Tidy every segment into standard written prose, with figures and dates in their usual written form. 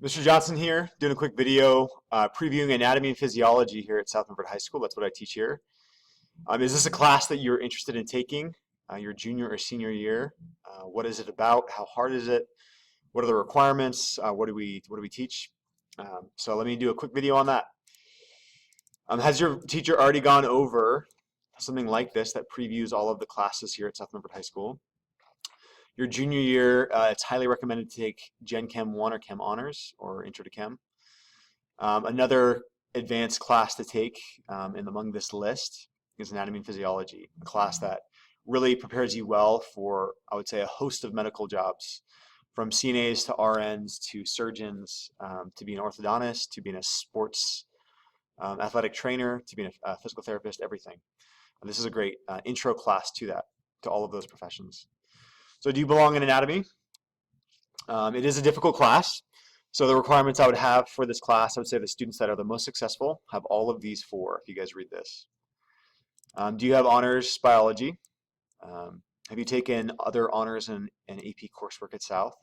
Mr. Johnson here, doing a quick video previewing anatomy and physiology here at South Memphis High School. That's what I teach here. Is this a class that you're interested in taking, your junior or senior year? What is it about? How hard is it? What are the requirements? What do we teach? So let me do a quick video on that. Has your teacher already gone over something like this that previews all of the classes here at South Memphis High School? Your junior year, it's highly recommended to take Gen Chem 1 or Chem Honors or Intro to Chem. Another advanced class to take among this list is Anatomy and Physiology, a class that really prepares you well for, I would say, a host of medical jobs, from CNAs to RNs to surgeons, to being an orthodontist, to being a sports athletic trainer, to being a physical therapist, everything. And this is a great intro class to that, to all of those professions. So do you belong in anatomy? It is a difficult class. So the requirements I would have for this class, I would say the students that are the most successful have all of these four, if you guys read this. Do you have honors biology? Have you taken other honors and AP coursework at South?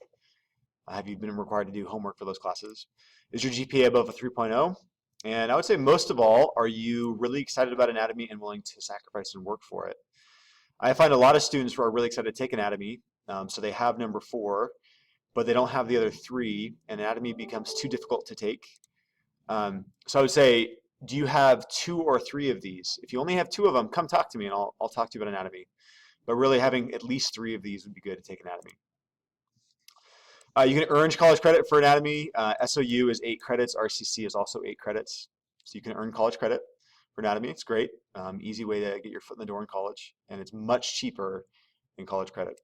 Have you been required to do homework for those classes? Is your GPA above a 3.0? And I would say most of all, are you really excited about anatomy and willing to sacrifice and work for it? I find a lot of students who are really excited to take anatomy, so they have number 4, but they don't have the other 3, and anatomy becomes too difficult to take. So I would say, do you have 2 or 3 of these? If you only have 2 of them, come talk to me and I'll talk to you about anatomy. But really having at least 3 of these would be good to take anatomy. You can earn college credit for anatomy. SOU is 8 credits. RCC is also 8 credits. So you can earn college credit for anatomy. It's great. Easy way to get your foot in the door in college, and it's much cheaper than college credit.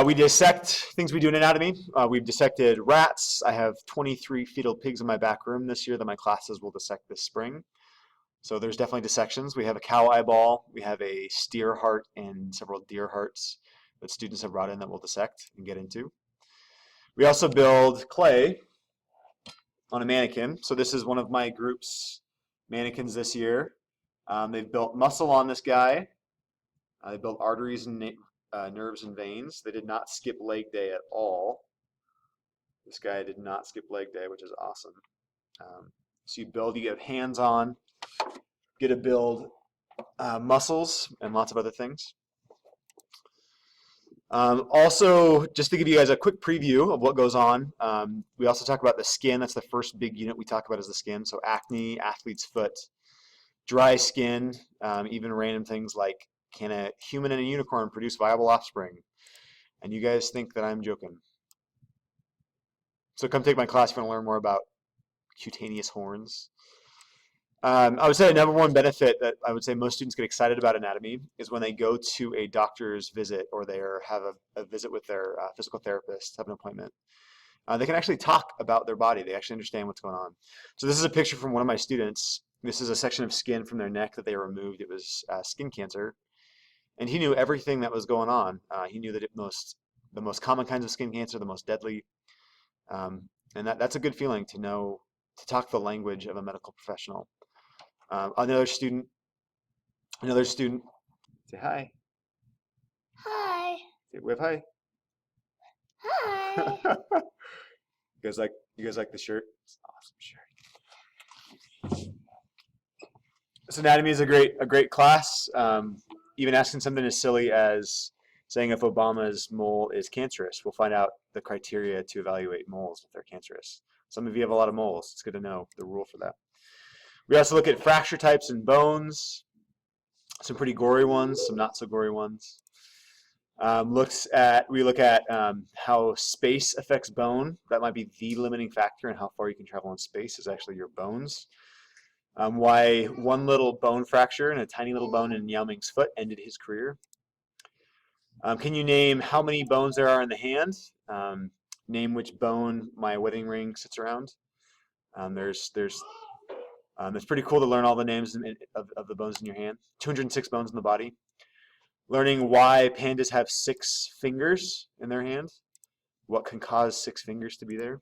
We dissect things we do in anatomy. We've dissected rats. I have 23 fetal pigs in my back room this year that my classes will dissect this spring. So there's definitely dissections. We have a cow eyeball. We have a steer heart and several deer hearts that students have brought in that we'll dissect and get into. We also build clay on a mannequin. So this is one of my group's mannequins this year. They've built muscle on this guy. They built arteries and nerves and veins. They did not skip leg day at all. This guy did not skip leg day, which is awesome. So you have hands on, get to build muscles and lots of other things. Also, just to give you guys a quick preview of what goes on, we also talk about the skin. That's the first big unit we talk about is the skin. So acne, athlete's foot, dry skin, even random things like, can a human and a unicorn produce viable offspring? And you guys think that I'm joking. So come take my class if you want to learn more about cutaneous horns. I would say a number one benefit that I would say most students get excited about anatomy is when they go to a doctor's visit or they have a visit with their physical therapist, have an appointment. They can actually talk about their body. They actually understand what's going on. So this is a picture from one of my students. This is a section of skin from their neck that they removed. It was skin cancer. And he knew everything that was going on. He knew that the most common kinds of skin cancer, the most deadly. And that's a good feeling to know, to talk the language of a medical professional. Another student, say hi. Hi. Say wave hi. Hi. You guys like the shirt? It's an awesome shirt. This anatomy is a great class. Even asking something as silly as saying if Obama's mole is cancerous, we'll find out the criteria to evaluate moles if they're cancerous. Some of you have a lot of moles. It's good to know the rule for that. We also look at fracture types in bones, some pretty gory ones, some not so gory ones. We look at how space affects bone. That might be the limiting factor in how far you can travel in space is actually your bones. Why one little bone fracture and a tiny little bone in Yao Ming's foot ended his career. Can you name how many bones there are in the hand? Name which bone my wedding ring sits around. It's pretty cool to learn all the names of the bones in your hand. 206 bones in the body. Learning why pandas have 6 fingers in their hand. What can cause 6 fingers to be there.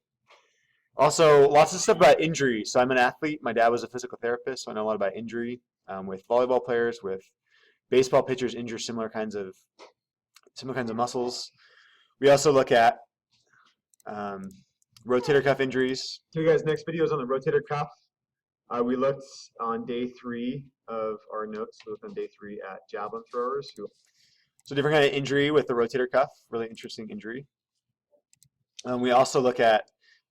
Also, lots of stuff about injury. So I'm an athlete. My dad was a physical therapist, so I know a lot about injury with volleyball players, with baseball pitchers injure similar kinds of muscles. We also look at rotator cuff injuries. Here, guys, next video is on the rotator cuff. We looked on day 3 of our notes. We looked on day 3 at javelin throwers. So different kind of injury with the rotator cuff, really interesting injury. We also look at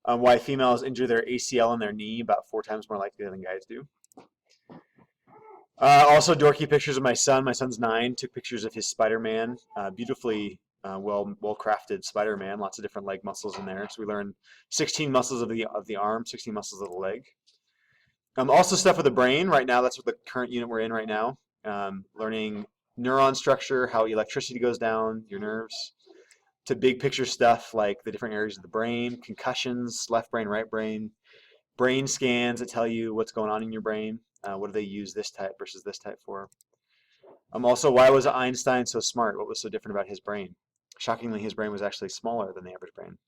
why females injure their ACL and their knee about 4 times more likely than guys do. Also dorky pictures of my son. My son's 9. Took pictures of his Spider-Man. Beautifully well-crafted Spider-Man. Lots of different leg muscles in there. So we learned 16 muscles of the arm, 16 muscles of the leg. Also stuff with the brain. Right now, that's what the current unit we're in right now. Learning neuron structure, how electricity goes down, your nerves, to big picture stuff like the different areas of the brain, concussions, left brain, right brain, brain scans that tell you what's going on in your brain. What do they use this type versus this type for? Also, why was Einstein so smart? What was so different about his brain? Shockingly, his brain was actually smaller than the average brain.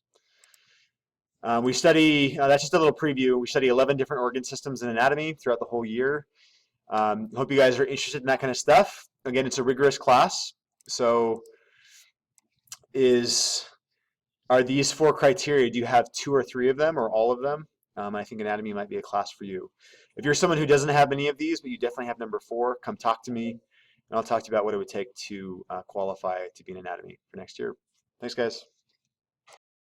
We study, that's just a little preview, we study 11 different organ systems in anatomy throughout the whole year. Hope you guys are interested in that kind of stuff. Again, it's a rigorous class. So are these 4 criteria, do you have 2 or 3 of them or all of them? I think anatomy might be a class for you. If you're someone who doesn't have any of these, but you definitely have number 4, come talk to me, and I'll talk to you about what it would take to qualify to be in anatomy for next year. Thanks, guys.